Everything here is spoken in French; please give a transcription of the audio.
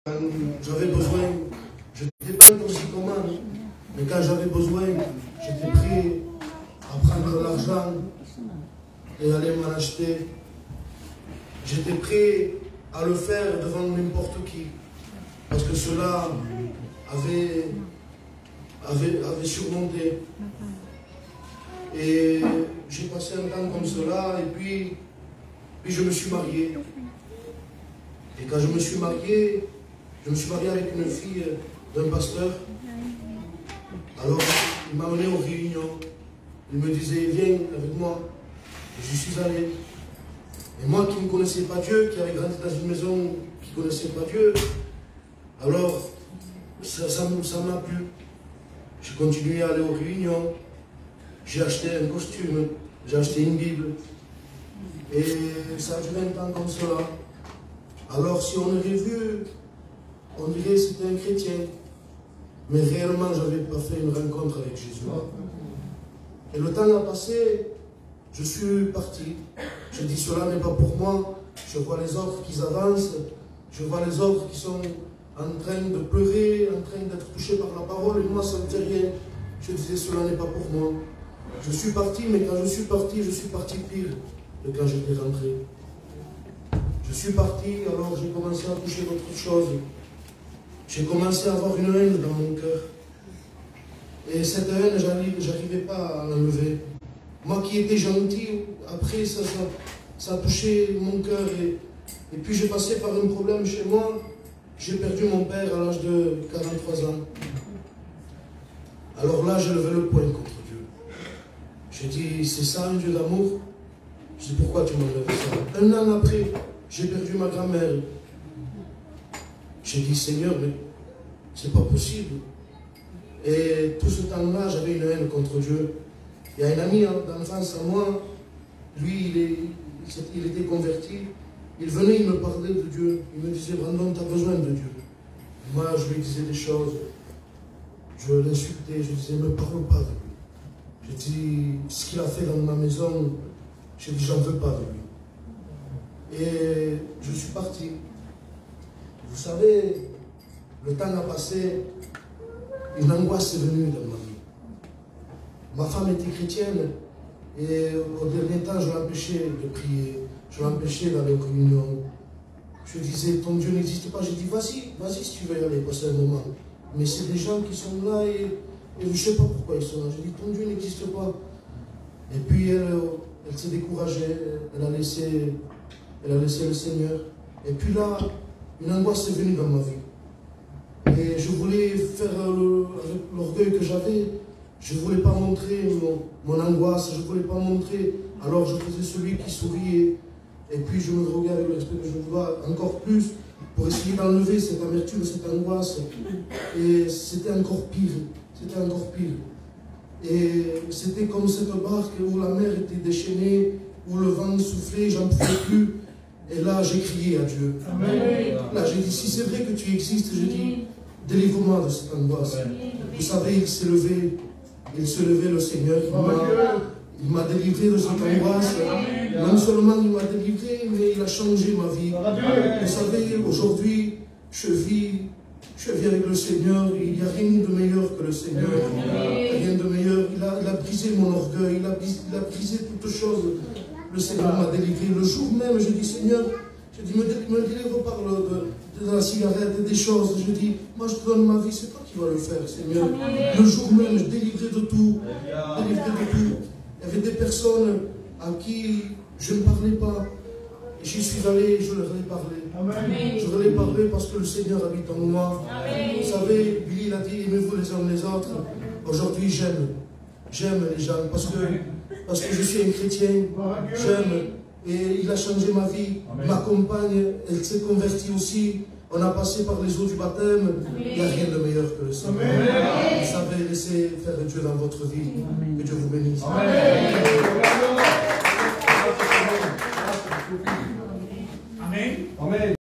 Quand j'avais besoin, je n'étais pas un toxicomane, mais quand j'avais besoin, j'étais prêt à prendre l'argent et aller m'en acheter. J'étais prêt à le faire devant n'importe qui, parce que cela avait surmonté. Et j'ai passé un temps comme cela, et puis je me suis marié. Et quand je me suis marié avec une fille d'un pasteur. Alors, il m'a amené aux réunions. Il me disait, viens avec moi. Et je suis allé. Et moi qui ne connaissais pas Dieu, qui avait grandi dans une maison qui ne connaissait pas Dieu, alors ça m'a plu. J'ai continué à aller aux réunions. J'ai acheté un costume, j'ai acheté une Bible. Et ça a duré un temps comme cela. Alors si on aurait vu, on dirait que c'était un chrétien. Mais réellement, je n'avais pas fait une rencontre avec Jésus. Et le temps a passé, je suis parti. Je dis, cela n'est pas pour moi. Je vois les autres qui avancent. Je vois les autres qui sont en train de pleurer, en train d'être touchés par la parole. Et moi, ça ne me fait rien. Je disais, cela n'est pas pour moi. Je suis parti, mais quand je suis parti pire que quand j'étais rentré. Je suis parti, alors j'ai commencé à toucher d'autres choses. J'ai commencé à avoir une haine dans mon cœur. Et cette haine, je n'arrivais pas à l'enlever. Moi qui étais gentil, après ça a touché mon cœur. Et puis j'ai passé par un problème chez moi. J'ai perdu mon père à l'âge de 43 ans. Alors là, j'ai levé le poing contre Dieu. J'ai dit, c'est ça un Dieu d'amour? Je dis, pourquoi tu m'enlèves ça? Un an après, j'ai perdu ma grand-mère. J'ai dit, Seigneur, mais c'est pas possible. Et tout ce temps-là, j'avais une haine contre Dieu. Il y a un ami d'enfance à moi, lui, il était converti. Il venait, il me parlait de Dieu. Il me disait, Brandon, tu as besoin de Dieu. Moi, je lui disais des choses. Je l'insultais, je disais, ne me parle pas de lui. Je dis, ce qu'il a fait dans ma maison, je dis, j'en veux pas de lui. Et je suis parti. Vous savez, le temps a passé, une angoisse est venue dans ma vie. Ma femme était chrétienne et au dernier temps, je l'empêchais de prier, je l'empêchais d'aller aux réunions. Je disais, ton Dieu n'existe pas. J'ai dit, vas-y si tu veux y aller, passer un moment. Mais c'est des gens qui sont là et je ne sais pas pourquoi ils sont là. J'ai dit, ton Dieu n'existe pas. Et puis elle s'est découragée, elle a laissé le Seigneur. Et puis là, une angoisse est venue dans ma vie. Et je voulais faire, avec l'orgueil que j'avais, je ne voulais pas montrer mon angoisse, je ne voulais pas montrer. Alors je faisais celui qui souriait. Et puis je me droguais avec le respect que je dois encore plus pour essayer d'enlever cette amertume, cette angoisse. Et c'était encore pire. C'était encore pire. Et c'était comme cette barque où la mer était déchaînée, où le vent soufflait, j'en pouvais plus. Et là, j'ai crié à Dieu. Amen. Là, j'ai dit, si c'est vrai que tu existes, je dis, délivre-moi de cette angoisse. Vous savez, il s'est levé le Seigneur. Il m'a délivré de cette angoisse. Non seulement il m'a délivré, mais il a changé ma vie. Vous savez, aujourd'hui, je vis avec le Seigneur. Il n'y a rien de meilleur que le Seigneur. Rien de meilleur. Il a brisé mon orgueil. Il a brisé toutes choses. Le Seigneur m'a délivré. Le jour même, je dis, Seigneur, je dis, me délivre par de la cigarette et des choses. Je dis, moi je te donne ma vie, c'est toi qui vas le faire, Seigneur. Le jour même, je délivrais de tout. Délivrais de tout. Il y avait des personnes à qui je ne parlais pas. Et j'y suis allé et je leur ai parlé. Je leur ai parlé parce que le Seigneur habite en moi. Amen. Vous savez, Billy l'a dit, aimez-vous les uns les autres. Aujourd'hui, j'aime les gens parce que je suis un chrétien. J'aime. Et il a changé ma vie. Amen. Ma compagne, elle s'est convertie aussi. On a passé par les eaux du baptême. Amen. Il n'y a rien de meilleur que le Seigneur. Vous savez, laissez faire Dieu dans votre vie. Amen. Que Dieu vous bénisse. Amen.